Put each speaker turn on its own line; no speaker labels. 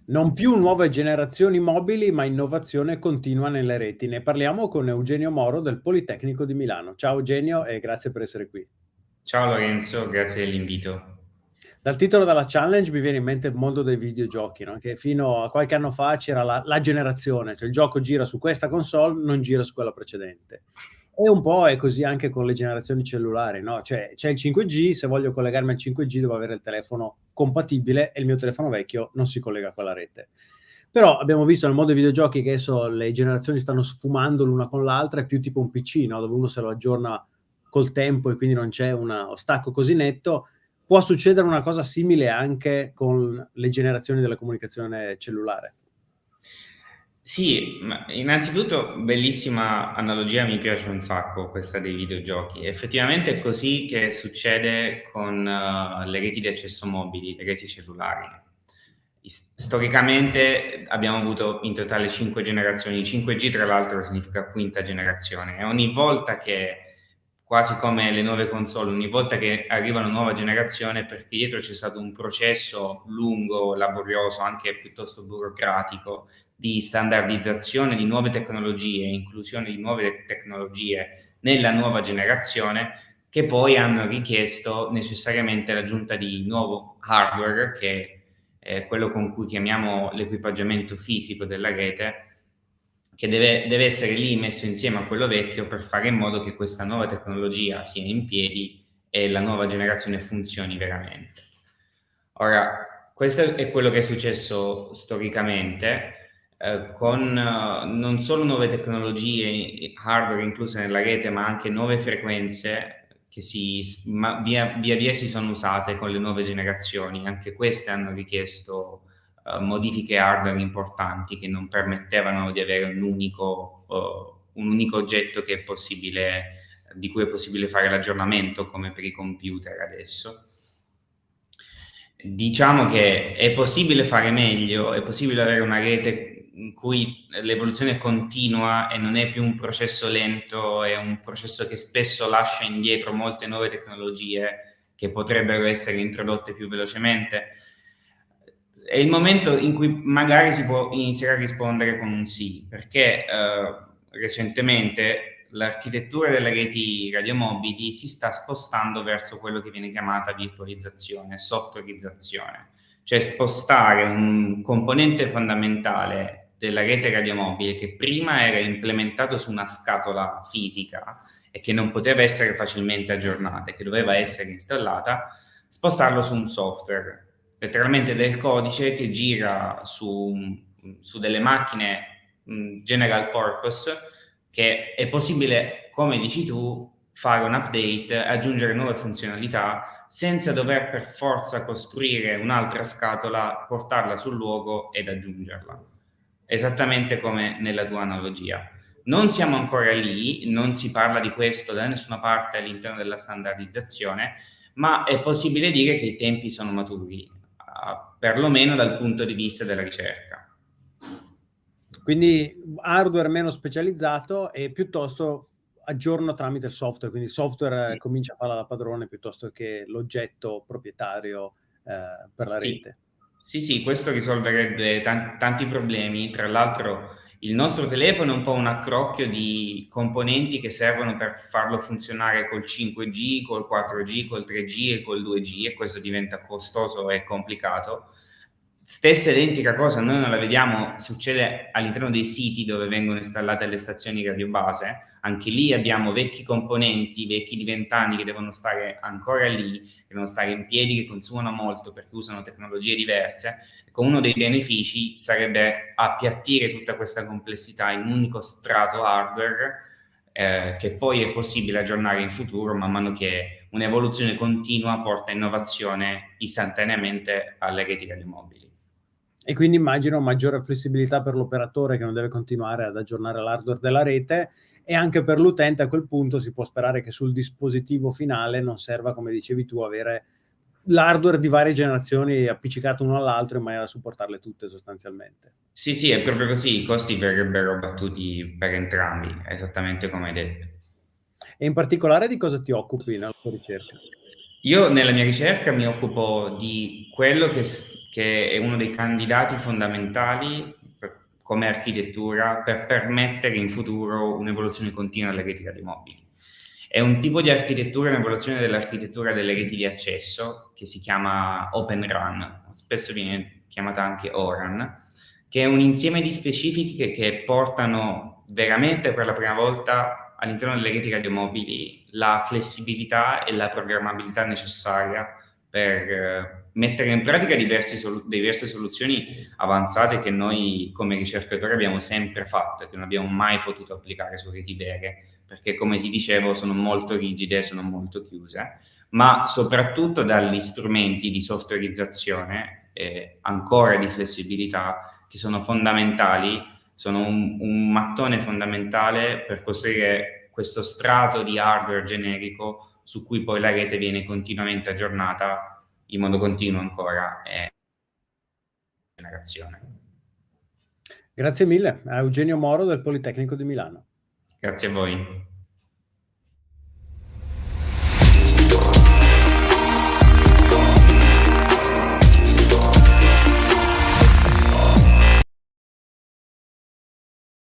Non più nuove generazioni mobili, ma innovazione continua nelle reti. Ne parliamo con Eugenio Moro del Politecnico di Milano. Ciao Eugenio e grazie per essere qui.
Ciao Lorenzo, grazie dell'invito.
Dal titolo della challenge mi viene in mente il mondo dei videogiochi, no? Che fino a qualche anno fa c'era la generazione, cioè il gioco gira su questa console, non gira su quella precedente. E un po' è così anche con le generazioni cellulari, no? Cioè c'è il 5G, se voglio collegarmi al 5G devo avere il telefono compatibile e il mio telefono vecchio non si collega a quella rete. Però abbiamo visto nel mondo dei videogiochi che adesso le generazioni stanno sfumando l'una con l'altra, è più tipo un PC, no? Dove uno se lo aggiorna col tempo e quindi non c'è uno stacco così netto. Può succedere una cosa simile anche con le generazioni della comunicazione cellulare.
Sì, ma innanzitutto bellissima analogia, mi piace un sacco questa dei videogiochi. Effettivamente è così che succede con le reti di accesso mobili, le reti cellulari. Storicamente abbiamo avuto in totale 5 generazioni. 5G tra l'altro significa quinta generazione e ogni volta che, quasi come le nuove console, ogni volta che arriva una nuova generazione, perché dietro c'è stato un processo lungo, laborioso, anche piuttosto burocratico, di standardizzazione di nuove tecnologie, inclusione di nuove tecnologie nella nuova generazione, che poi hanno richiesto necessariamente l'aggiunta di nuovo hardware, che è quello con cui chiamiamo l'equipaggiamento fisico della rete, che deve essere lì messo insieme a quello vecchio per fare in modo che questa nuova tecnologia sia in piedi e la nuova generazione funzioni veramente. Ora, questo è quello che è successo storicamente, con non solo nuove tecnologie, hardware incluse nella rete, ma anche nuove frequenze che via via si sono usate con le nuove generazioni. Anche queste hanno richiesto modifiche hardware importanti che non permettevano di avere un unico oggetto che è possibile, di cui è possibile fare l'aggiornamento, come per i computer adesso. Diciamo che è possibile fare meglio, è possibile avere una rete in cui l'evoluzione è continua e non è più un processo lento, è un processo che spesso lascia indietro molte nuove tecnologie che potrebbero essere introdotte più velocemente. È il momento in cui magari si può iniziare a rispondere con un sì, perché recentemente l'architettura delle reti radiomobili si sta spostando verso quello che viene chiamata virtualizzazione, softwareizzazione, cioè spostare un componente fondamentale della rete radiomobile che prima era implementato su una scatola fisica e che non poteva essere facilmente aggiornata, che doveva essere installata, spostarlo su un software, letteralmente del codice che gira su delle macchine general purpose, che è possibile, come dici tu, fare un update, aggiungere nuove funzionalità senza dover per forza costruire un'altra scatola, portarla sul luogo ed aggiungerla. Esattamente come nella tua analogia. Non siamo ancora lì, non si parla di questo da nessuna parte all'interno della standardizzazione, ma è possibile dire che i tempi sono maturi, perlomeno dal punto di vista della ricerca.
Quindi hardware meno specializzato e piuttosto aggiorno tramite il software, quindi il software comincia a farla da padrone piuttosto che l'oggetto proprietario per la
Sì,
rete.
sì, questo risolverebbe tanti problemi. Tra l'altro, il nostro telefono è un po' un accrocchio di componenti che servono per farlo funzionare col 5G, col 4G, col 3G e col 2G, e questo diventa costoso e complicato. Stessa identica cosa, noi non la vediamo, succede all'interno dei siti dove vengono installate le stazioni radiobase. Anche lì abbiamo vecchi componenti, vecchi di 20 anni, che devono stare ancora lì, che devono stare in piedi, che consumano molto perché usano tecnologie diverse. Ecco, uno dei benefici sarebbe appiattire tutta questa complessità in un unico strato hardware, che poi è possibile aggiornare in futuro man mano che un'evoluzione continua porta innovazione istantaneamente alle reti radiomobili.
E quindi immagino maggiore flessibilità per l'operatore che non deve continuare ad aggiornare l'hardware della rete, e anche per l'utente a quel punto si può sperare che sul dispositivo finale non serva, come dicevi tu, avere l'hardware di varie generazioni appiccicato uno all'altro in maniera da supportarle tutte sostanzialmente.
Sì, è proprio così, i costi verrebbero battuti per entrambi, esattamente come hai detto.
E in particolare di cosa ti occupi nella tua ricerca?
Io nella mia ricerca mi occupo di quello che è uno dei candidati fondamentali come architettura per permettere in futuro un'evoluzione continua delle reti radiomobili. È un tipo di architettura, un'evoluzione dell'architettura delle reti di accesso che si chiama Open RAN, spesso viene chiamata anche ORAN, che è un insieme di specifiche che portano veramente per la prima volta all'interno delle reti radiomobili la flessibilità e la programmabilità necessaria per mettere in pratica diverse soluzioni avanzate che noi come ricercatori abbiamo sempre fatto e che non abbiamo mai potuto applicare su reti vere, perché come ti dicevo sono molto rigide, sono molto chiuse, ma soprattutto dagli strumenti di softwareizzazione e ancora di flessibilità che sono fondamentali, sono un mattone fondamentale per costruire questo strato di hardware generico su cui poi la rete viene continuamente aggiornata in modo continuo ancora e generazione.
Grazie mille a Eugenio Moro del Politecnico di Milano.
Grazie a voi.